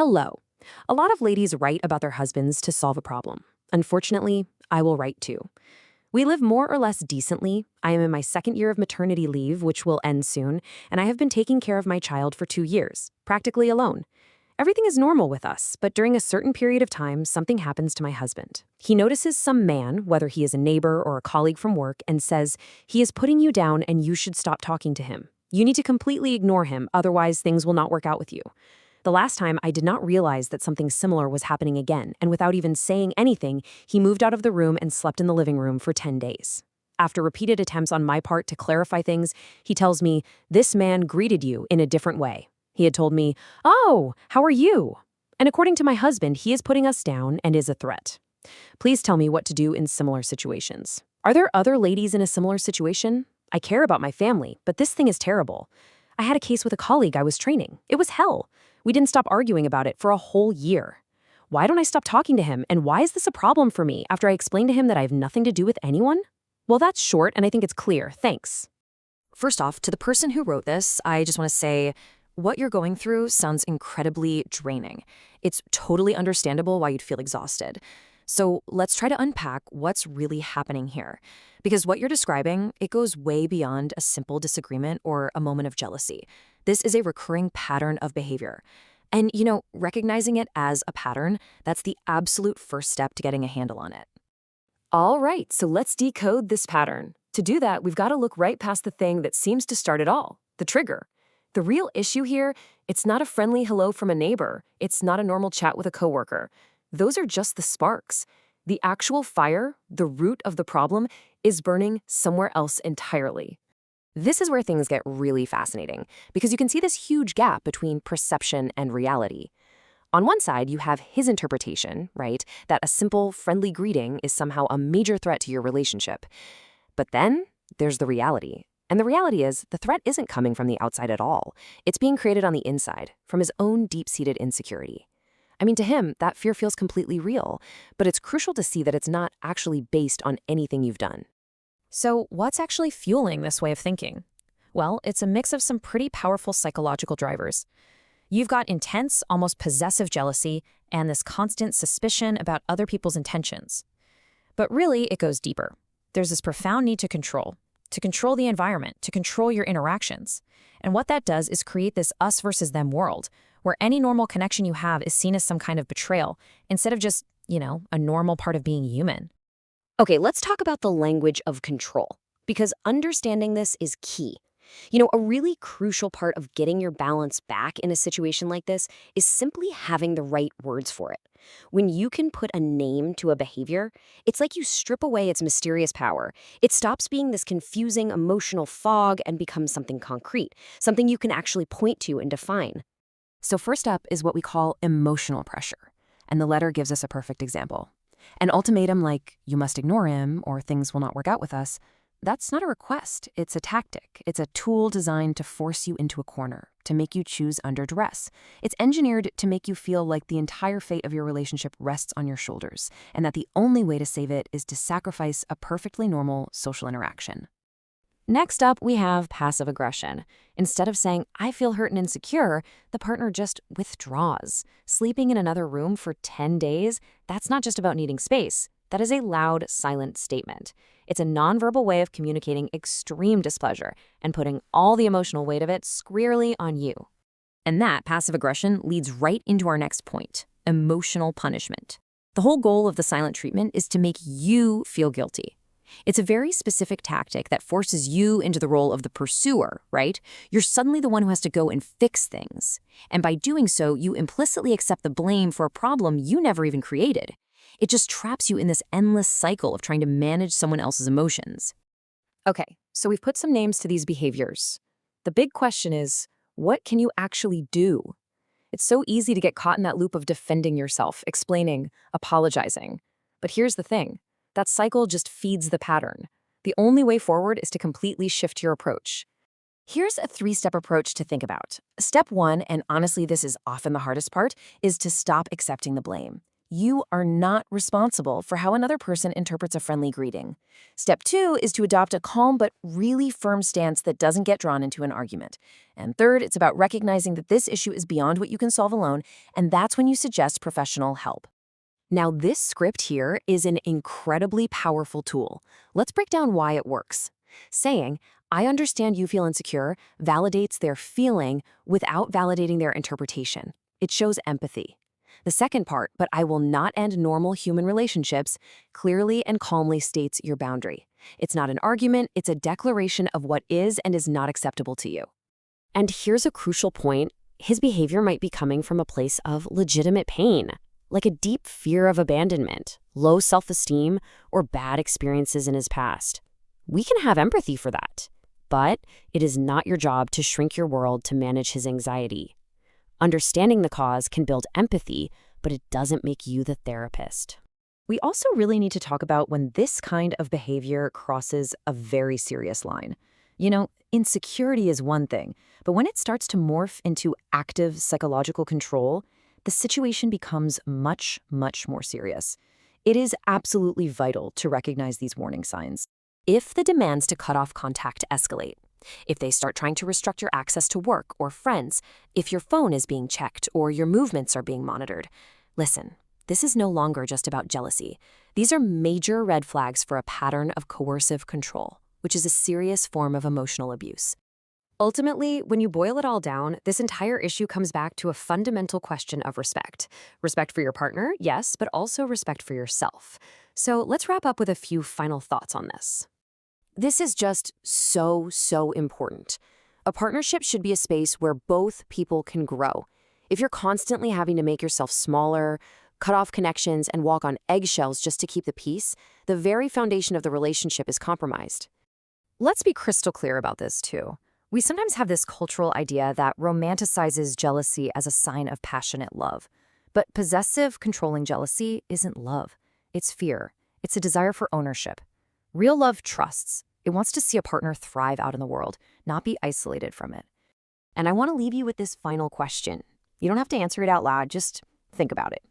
Hello. A lot of ladies write about their husbands to solve a problem. Unfortunately, I will write too. We live more or less decently. I am in my second year of maternity leave, which will end soon, and I have been taking care of my child for 2 years, practically alone. Everything is normal with us, but during a certain period of time, something happens to my husband. He notices some man, whether he is a neighbor or a colleague from work, and says, he is putting you down and you should stop talking to him. You need to completely ignore him, otherwise things will not work out with you. The last time, I did not realize that something similar was happening again, and without even saying anything, he moved out of the room and slept in the living room for 10 days. After repeated attempts on my part to clarify things, he tells me, this man greeted you in a different way. He had told me, "Oh, how are you?" And according to my husband, he is putting us down and is a threat. Please tell me what to do in similar situations. Are there other ladies in a similar situation? I care about my family, but this thing is terrible. I had a case with a colleague I was training. It was hell. We didn't stop arguing about it for a whole year. Why don't I stop talking to him, and why is this a problem for me after I explained to him that I have nothing to do with anyone? Well, that's short, and I think it's clear. Thanks. First off, to the person who wrote this, I just want to say, what you're going through sounds incredibly draining. It's totally understandable why you'd feel exhausted. So let's try to unpack what's really happening here. Because what you're describing, it goes way beyond a simple disagreement or a moment of jealousy. This is a recurring pattern of behavior. And, recognizing it as a pattern, that's the absolute first step to getting a handle on it. All right, so let's decode this pattern. To do that, we've got to look right past the thing that seems to start it all, the trigger. The real issue here, it's not a friendly hello from a neighbor. It's not a normal chat with a coworker. Those are just the sparks. The actual fire, the root of the problem, is burning somewhere else entirely. This is where things get really fascinating, because you can see this huge gap between perception and reality. On one side, you have his interpretation, right, that a simple, friendly greeting is somehow a major threat to your relationship. But then there's the reality. And the reality is, the threat isn't coming from the outside at all. It's being created on the inside, from his own deep-seated insecurity. I mean, to him, that fear feels completely real, but it's crucial to see that it's not actually based on anything you've done. So what's actually fueling this way of thinking? Well, it's a mix of some pretty powerful psychological drivers. You've got intense, almost possessive jealousy and this constant suspicion about other people's intentions. But really, it goes deeper. There's this profound need to control the environment, to control your interactions. And what that does is create this us versus them world, where any normal connection you have is seen as some kind of betrayal, instead of just, a normal part of being human. Okay, let's talk about the language of control, because understanding this is key. A really crucial part of getting your balance back in a situation like this is simply having the right words for it. When you can put a name to a behavior, it's like you strip away its mysterious power. It stops being this confusing emotional fog and becomes something concrete, something you can actually point to and define. So first up is what we call emotional pressure, and the letter gives us a perfect example. An ultimatum like, you must ignore him or things will not work out with us, that's not a request, it's a tactic. It's a tool designed to force you into a corner, to make you choose under duress. It's engineered to make you feel like the entire fate of your relationship rests on your shoulders, and that the only way to save it is to sacrifice a perfectly normal social interaction. Next up, we have passive aggression. Instead of saying, I feel hurt and insecure, the partner just withdraws. Sleeping in another room for 10 days, that's not just about needing space. That is a loud, silent statement. It's a nonverbal way of communicating extreme displeasure and putting all the emotional weight of it squarely on you. And that passive aggression leads right into our next point, emotional punishment. The whole goal of the silent treatment is to make you feel guilty. It's a very specific tactic that forces you into the role of the pursuer, right? You're suddenly the one who has to go and fix things. And by doing so, you implicitly accept the blame for a problem you never even created. It just traps you in this endless cycle of trying to manage someone else's emotions. Okay, so we've put some names to these behaviors. The big question is, what can you actually do? It's so easy to get caught in that loop of defending yourself, explaining, apologizing. But here's the thing. That cycle just feeds the pattern. The only way forward is to completely shift your approach. Here's a 3-step approach to think about. Step 1, and honestly this is often the hardest part, is to stop accepting the blame. You are not responsible for how another person interprets a friendly greeting. Step 2 is to adopt a calm but really firm stance that doesn't get drawn into an argument. And third, it's about recognizing that this issue is beyond what you can solve alone, and that's when you suggest professional help. Now, this script here is an incredibly powerful tool. Let's break down why it works. Saying, I understand you feel insecure, validates their feeling without validating their interpretation. It shows empathy. The second part, but I will not end normal human relationships, clearly and calmly states your boundary. It's not an argument, it's a declaration of what is and is not acceptable to you. And here's a crucial point. His behavior might be coming from a place of legitimate pain, like a deep fear of abandonment, low self-esteem, or bad experiences in his past. We can have empathy for that, but it is not your job to shrink your world to manage his anxiety. Understanding the cause can build empathy, but it doesn't make you the therapist. We also really need to talk about when this kind of behavior crosses a very serious line. Insecurity is one thing, but when it starts to morph into active psychological control, the situation becomes much, much more serious. It is absolutely vital to recognize these warning signs. If the demands to cut off contact escalate, if they start trying to restrict your access to work or friends, if your phone is being checked or your movements are being monitored, listen, this is no longer just about jealousy. These are major red flags for a pattern of coercive control, which is a serious form of emotional abuse. Ultimately, when you boil it all down, this entire issue comes back to a fundamental question of respect. Respect for your partner, yes, but also respect for yourself. So let's wrap up with a few final thoughts on this. This is just so important. A partnership should be a space where both people can grow. If you're constantly having to make yourself smaller, cut off connections, and walk on eggshells just to keep the peace, the very foundation of the relationship is compromised. Let's be crystal clear about this, too. We sometimes have this cultural idea that romanticizes jealousy as a sign of passionate love. But possessive, controlling jealousy isn't love. It's fear. It's a desire for ownership. Real love trusts. It wants to see a partner thrive out in the world, not be isolated from it. And I want to leave you with this final question. You don't have to answer it out loud, just think about it.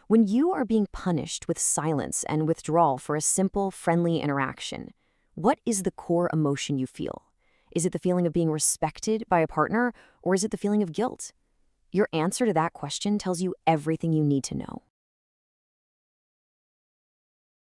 When you are being punished with silence and withdrawal for a simple, friendly interaction, what is the core emotion you feel? Is it the feeling of being respected by a partner, or is it the feeling of guilt? Your answer to that question tells you everything you need to know.